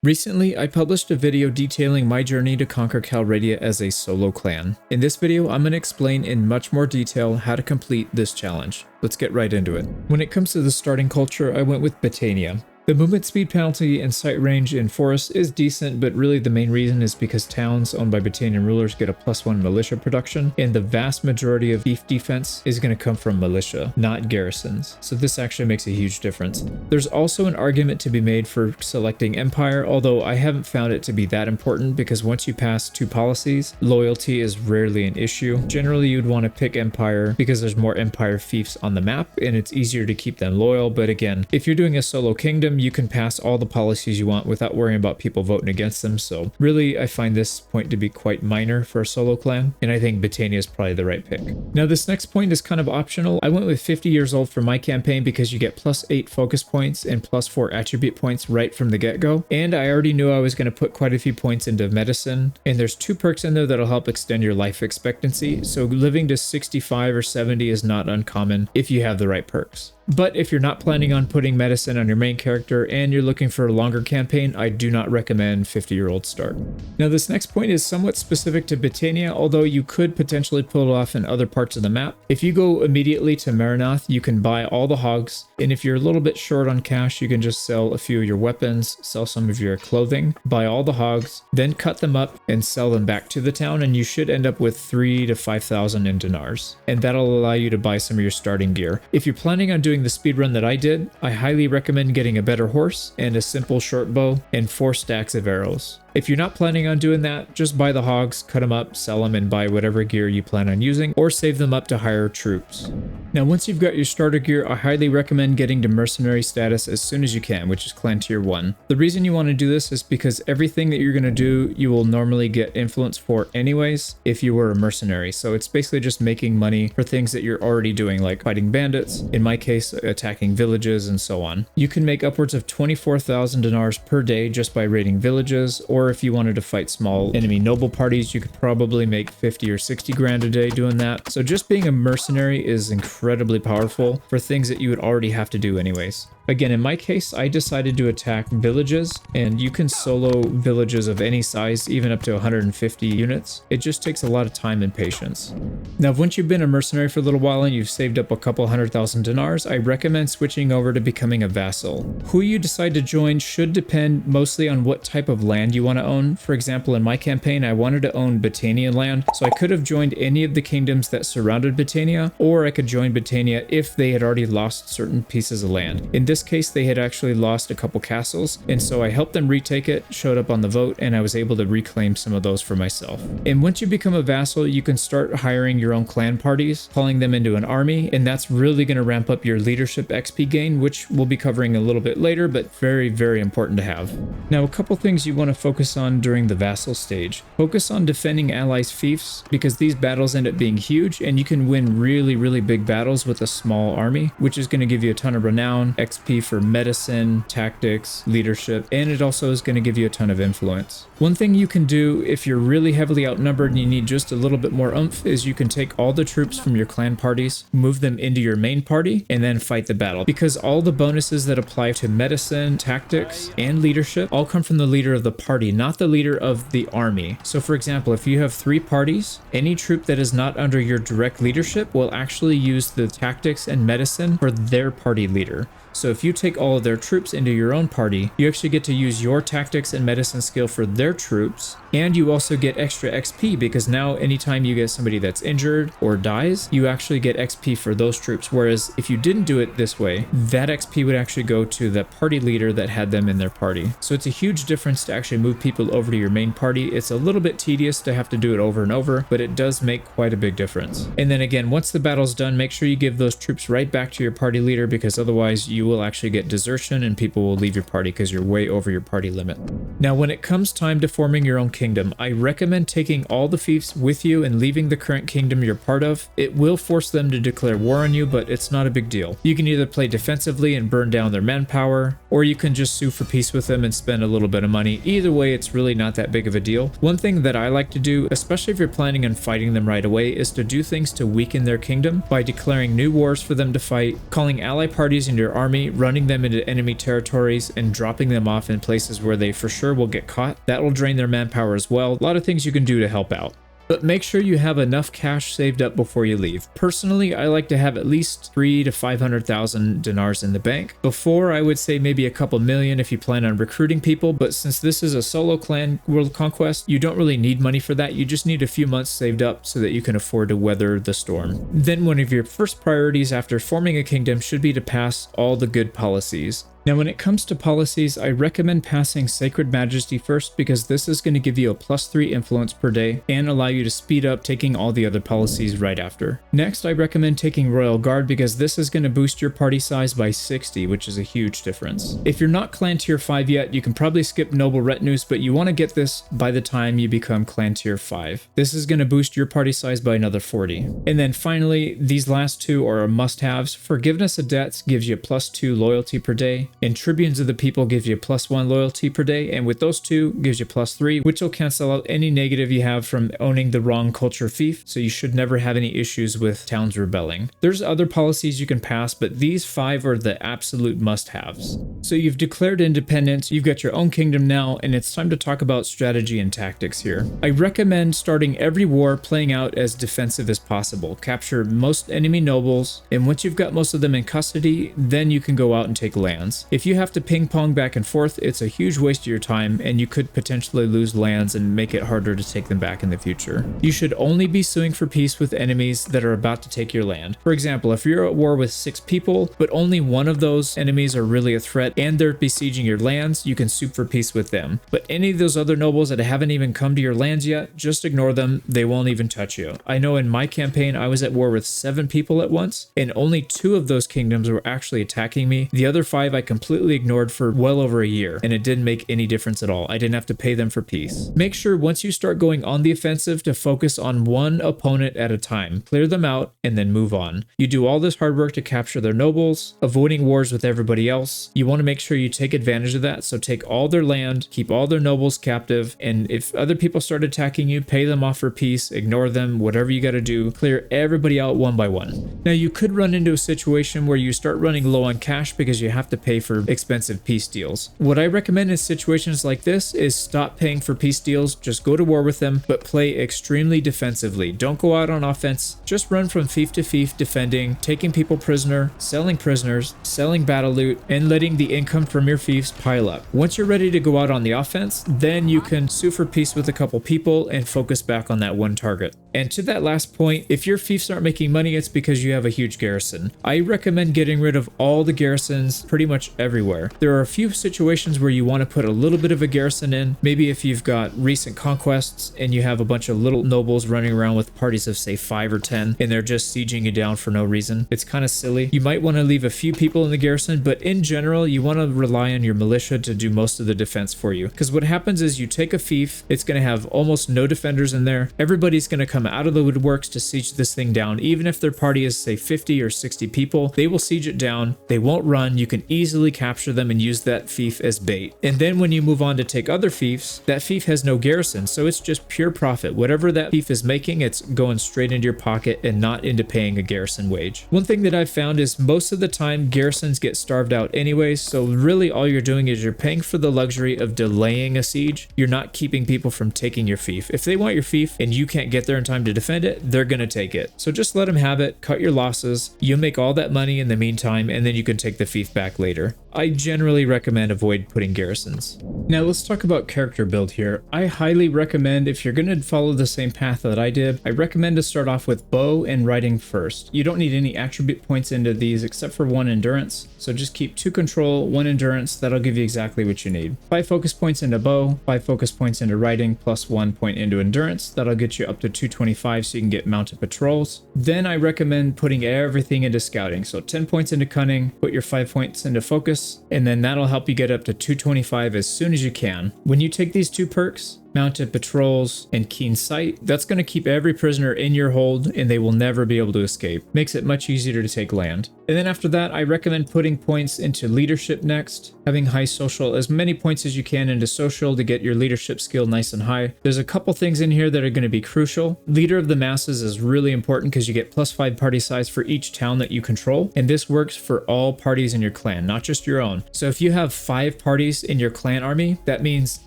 Recently, I published a video detailing my journey to conquer Calradia as a solo clan. In this video, I'm going to explain in much more detail how to complete this challenge. Let's get right into it. When it comes to the starting culture, I went with Battania. The movement speed penalty and sight range in forests is decent, but really the main reason is because towns owned by Battanian rulers get a +1 militia production, and the vast majority of beef defense is going to come from militia, not garrisons. So this actually makes a huge difference. There's also an argument to be made for selecting Empire, although I haven't found it to be that important because once you pass 2 policies, loyalty is rarely an issue. Generally, you'd want to pick Empire because there's more Empire fiefs on the map and it's easier to keep them loyal, but again, if you're doing a solo kingdom, you can pass all the policies you want without worrying about people voting against them. So really, I find this point to be quite minor for a solo clan, and I think Battania is probably the right pick. Now, this next point is kind of optional. I went with 50 years old for my campaign because you get +8 focus points and +4 attribute points right from the get-go. And I already knew I was going to put quite a few points into medicine, and there's 2 perks in there that'll help extend your life expectancy. So living to 65 or 70 is not uncommon if you have the right perks. But if you're not planning on putting medicine on your main character and you're looking for a longer campaign, I do not recommend 50-year-old start. Now, this next point is somewhat specific to Battania, although you could potentially pull it off in other parts of the map. If you go immediately to Maranath, you can buy all the hogs, and if you're a little bit short on cash, you can just sell a few of your weapons, sell some of your clothing, buy all the hogs, then cut them up and sell them back to the town, and you should end up with 3,000 to 5,000 in dinars, and that'll allow you to buy some of your starting gear. If you're planning on doing the speed run that I did, I highly recommend getting a better horse and a simple short bow and 4 stacks of arrows. If you're not planning on doing that, just buy the hogs, cut them up, sell them, and buy whatever gear you plan on using, or save them up to hire troops. Now, once you've got your starter gear, I highly recommend getting to mercenary status as soon as you can, which is clan tier 1. The reason you want to do this is because everything that you're going to do, you will normally get influence for anyways if you were a mercenary. So it's basically just making money for things that you're already doing, like fighting bandits, in my case, attacking villages, and so on. You can make upwards of 24,000 dinars per day just by raiding villages, or if you wanted to fight small enemy noble parties, you could probably make 50 or 60 grand a day doing that. So just being a mercenary is incredibly powerful for things that you would already have to do anyways. Again, in my case, I decided to attack villages, and you can solo villages of any size, even up to 150 units. It just takes a lot of time and patience. Now, once you've been a mercenary for a little while and you've saved up a couple 100,000 dinars, I recommend switching over to becoming a vassal. Who you decide to join should depend mostly on what type of land you want to own. For example, in my campaign, I wanted to own Battanian land, so I could have joined any of the kingdoms that surrounded Battania, or I could join Battania if they had already lost certain pieces of land. In this case, they had actually lost a couple castles, and so I helped them retake it, showed up on the vote, and I was able to reclaim some of those for myself. And once you become a vassal, you can start hiring your own clan parties, calling them into an army, and that's really going to ramp up your leadership XP gain, which we'll be covering a little bit later, but very, very important to have. Now, a couple things you want to focus on during the vassal stage. Focus on defending allies' fiefs, because these battles end up being huge, and you can win really, really big battles with a small army, which is going to give you a ton of renown, XP for medicine, tactics, leadership, and it also is going to give you a ton of influence. One thing you can do if you're really heavily outnumbered and you need just a little bit more oomph is you can take all the troops from your clan parties, move them into your main party, and then fight the battle. Because all the bonuses that apply to medicine, tactics, and leadership all come from the leader of the party, not the leader of the army. So for example, if you have 3 parties, any troop that is not under your direct leadership will actually use the tactics and medicine for their party leader. So if you take all of their troops into your own party, you actually get to use your tactics and medicine skill for their troops, and you also get extra XP because now anytime you get somebody that's injured or dies, you actually get XP for those troops. Whereas if you didn't do it this way, that XP would actually go to the party leader that had them in their party. So it's a huge difference to actually move people over to your main party. It's a little bit tedious to have to do it over and over, but it does make quite a big difference. And then again, once the battle's done, make sure you give those troops right back to your party leader, because otherwise you will actually get desertion and people will leave your party because you're way over your party limit. Now, when it comes time to forming your own kingdom, I recommend taking all the fiefs with you and leaving the current kingdom you're part of. It will force them to declare war on you, but it's not a big deal. You can either play defensively and burn down their manpower, or you can just sue for peace with them and spend a little bit of money. Either way, it's really not that big of a deal. One thing that I like to do, especially if you're planning on fighting them right away, is to do things to weaken their kingdom by declaring new wars for them to fight, calling ally parties into your army, running them into enemy territories, and dropping them off in places where they for sure sure will get caught. That will drain their manpower as well. A lot of things you can do to help out. But make sure you have enough cash saved up before you leave. Personally, I like to have at least 300,000 to 500,000 dinars in the bank. Before, I would say maybe a couple million if you plan on recruiting people, but since this is a solo clan world conquest, you don't really need money for that. You just need a few months saved up so that you can afford to weather the storm. Then one of your first priorities after forming a kingdom should be to pass all the good policies. Now, when it comes to policies, I recommend passing Sacred Majesty first because this is going to give you a +3 influence per day and allow you to speed up taking all the other policies right after. Next, I recommend taking Royal Guard because this is going to boost your party size by 60, which is a huge difference. If you're not Clan Tier 5 yet, you can probably skip Noble Retinues, but you want to get this by the time you become Clan Tier 5. This is going to boost your party size by another 40. And then finally, these last two are must-haves. Forgiveness of Debts gives you +2 loyalty per day, and Tribunes of the People gives you +1 loyalty per day, and with those two gives you +3, which will cancel out any negative you have from owning the wrong culture fief, so you should never have any issues with towns rebelling. There's other policies you can pass, but these 5 are the absolute must-haves. So you've declared independence, you've got your own kingdom now, and it's time to talk about strategy and tactics here. I recommend starting every war playing out as defensive as possible. Capture most enemy nobles, and once you've got most of them in custody, then you can go out and take lands. If you have to ping pong back and forth, it's a huge waste of your time, and you could potentially lose lands and make it harder to take them back in the future. You should only be suing for peace with enemies that are about to take your land. For example, if you're at war with 6 people, but only one of those enemies are really a threat and they're besieging your lands, you can sue for peace with them. But any of those other nobles that haven't even come to your lands yet, just ignore them. They won't even touch you. I know in my campaign, I was at war with 7 people at once, and only 2 of those kingdoms were actually attacking me. The other 5 I completely ignored for well over a year, and it didn't make any difference at all. I didn't have to pay them for peace. Make sure once you start going on the offensive to focus on one opponent at a time. Clear them out and then move on. You do all this hard work to capture their nobles, avoiding wars with everybody else. You want to make sure you take advantage of that, so take all their land, keep all their nobles captive, and if other people start attacking you, pay them off for peace, ignore them, whatever you got to do, clear everybody out one by one. Now, you could run into a situation where you start running low on cash because you have to pay for expensive peace deals. What I recommend in situations like this is stop paying for peace deals, just go to war with them, but play extremely defensively. Don't go out on offense, just run from fief to fief defending, taking people prisoner, selling prisoners, selling battle loot, and letting the income from your fiefs pile up. Once you're ready to go out on the offense, then you can sue for peace with a couple people and focus back on that one target. And to that last point, if your fiefs aren't making money, it's because you have a huge garrison. I recommend getting rid of all the garrisons pretty much everywhere. There are a few situations where you want to put a little bit of a garrison in. Maybe if you've got recent conquests and you have a bunch of little nobles running around with parties of say 5 or 10 and they're just sieging you down for no reason. It's kind of silly. You might want to leave a few people in the garrison, but in general, you want to rely on your militia to do most of the defense for you. Because what happens is you take a fief, it's going to have almost no defenders in there. Everybody's going to come out of the woodworks to siege this thing down. Even if their party is say 50 or 60 people, they will siege it down. They won't run. You can easily capture them and use that fief as bait. And then when you move on to take other fiefs, that fief has no garrison, so it's just pure profit. Whatever that fief is making, it's going straight into your pocket and not into paying a garrison wage. One thing that I've found is most of the time garrisons get starved out anyways, so really all you're doing is you're paying for the luxury of delaying a siege. You're not keeping people from taking your fief. If they want your fief and you can't get there in time to defend it, they're gonna take it. So just let them have it, cut your losses, you'll make all that money in the meantime, and then you can take the fief back later. I generally recommend avoid putting garrisons. Now let's talk about character build here. I highly recommend, if you're going to follow the same path that I did, I recommend to start off with bow and riding first. You don't need any attribute points into these except for 1 endurance, so just keep 2 control, 1 endurance, that'll give you exactly what you need. 5 focus points into bow, 5 focus points into riding, plus 1 point into endurance, that'll get you up to 225 so you can get mounted patrols. Then I recommend putting everything into scouting, so 10 points into cunning, put your 5 points into focus, and then that'll help you get up to 225 as soon as you can. When you take these 2 perks, mounted patrols, and keen sight. That's going to keep every prisoner in your hold and they will never be able to escape. Makes it much easier to take land. And then after that, I recommend putting points into leadership next, having high social, as many points as you can into social to get your leadership skill nice and high. There's a couple things in here that are going to be crucial. Leader of the masses is really important because you get +5 party size for each town that you control. And this works for all parties in your clan, not just your own. So if you have 5 parties in your clan army, that means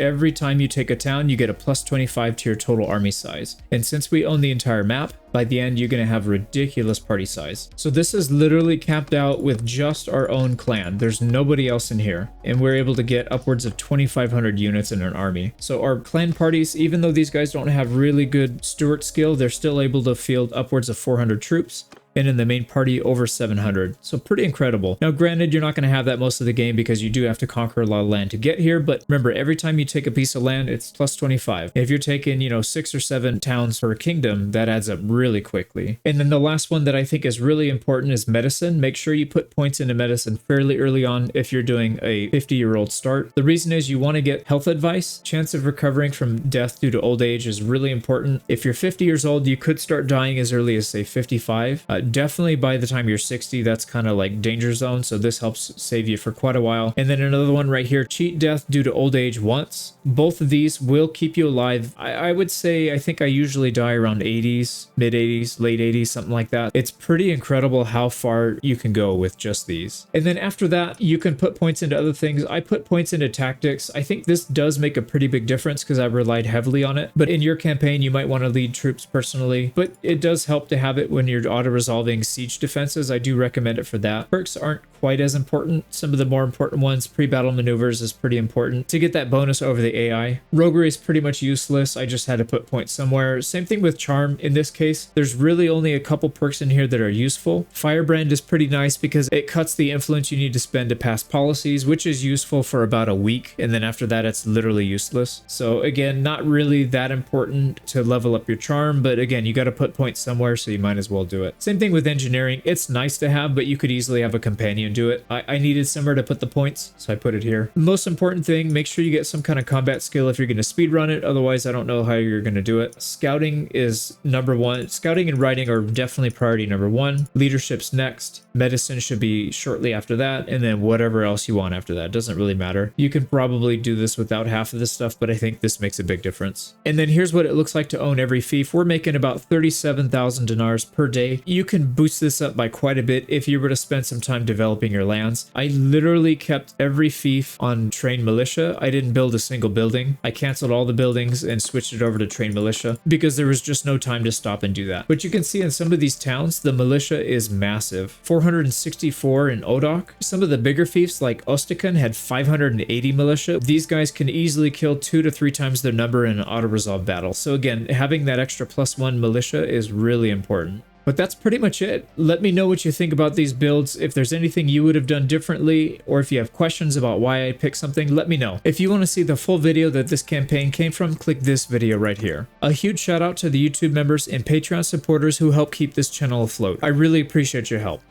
every time you take a town, you get a +25 to your total army size. And since we own the entire map, by the end, you're going to have ridiculous party size. So this is literally capped out with just our own clan. There's nobody else in here. And we're able to get upwards of 2,500 units in an army. So our clan parties, even though these guys don't have really good steward skill, they're still able to field upwards of 400 troops. And in the main party, over 700. So pretty incredible. Now, granted, you're not going to have that most of the game because you do have to conquer a lot of land to get here. But remember, every time you take a piece of land, it's +25. If you're taking, 6 or 7 towns per kingdom, that adds up really quickly. And then the last one that I think is really important is medicine. Make sure you put points into medicine fairly early on if you're doing a 50-year-old start. The reason is you want to get health advice. Chance of recovering from death due to old age is really important. If you're 50 years old, you could start dying as early as, say, 55. Definitely by the time you're 60, that's kind of like danger zone. So this helps save you for quite a while. And then another one right here, cheat death due to old age once. Both of these will keep you alive. I would say, I think I usually die around 80s, mid 80s, late 80s, something like that. It's pretty incredible how far you can go with just these. And then after that, you can put points into other things. I put points into tactics. I think this does make a pretty big difference because I've relied heavily on it. But in your campaign, you might want to lead troops personally, but it does help to have it when you're auto-resolving siege defenses. I do recommend it for that. Perks aren't quite as important. Some of the more important ones, pre-battle maneuvers is pretty important to get that bonus over the AI. Roguery is pretty much useless. I just had to put points somewhere. Same thing with charm. In this case, there's really only a couple perks in here that are useful. Firebrand is pretty nice because it cuts the influence you need to spend to pass policies, which is useful for about a week. And then after that, it's literally useless. So again, not really that important to level up your charm, but again, you got to put points somewhere, so you might as well do it. Same thing with engineering. It's nice to have, but you could easily have a companion do it. I needed somewhere to put the points, so I put it here. Most important thing, make sure you get some kind of combat skill if you're going to speedrun it. Otherwise, I don't know how you're going to do it. Scouting is number 1. Scouting and writing are definitely priority number 1. Leadership's next. Medicine should be shortly after that, and then whatever else you want after that. Doesn't really matter. You can probably do this without half of this stuff, but I think this makes a big difference. And then here's what it looks like to own every fief. We're making about 37,000 dinars per day. You can boost this up by quite a bit if you were to spend some time developing your lands. I literally kept every fief on trained militia. I didn't build a single building. I canceled all the buildings and switched it over to trained militia because there was just no time to stop and do that. But you can see in some of these towns, the militia is massive. 464 in Odok. Some of the bigger fiefs like Ostikan had 580 militia. These guys can easily kill 2 to 3 times their number in an auto-resolve battle. So again, having that extra +1 militia is really important. But that's pretty much it. Let me know what you think about these builds. If there's anything you would have done differently, or if you have questions about why I picked something, let me know. If you want to see the full video that this campaign came from, click this video right here. A huge shout out to the YouTube members and Patreon supporters who help keep this channel afloat. I really appreciate your help.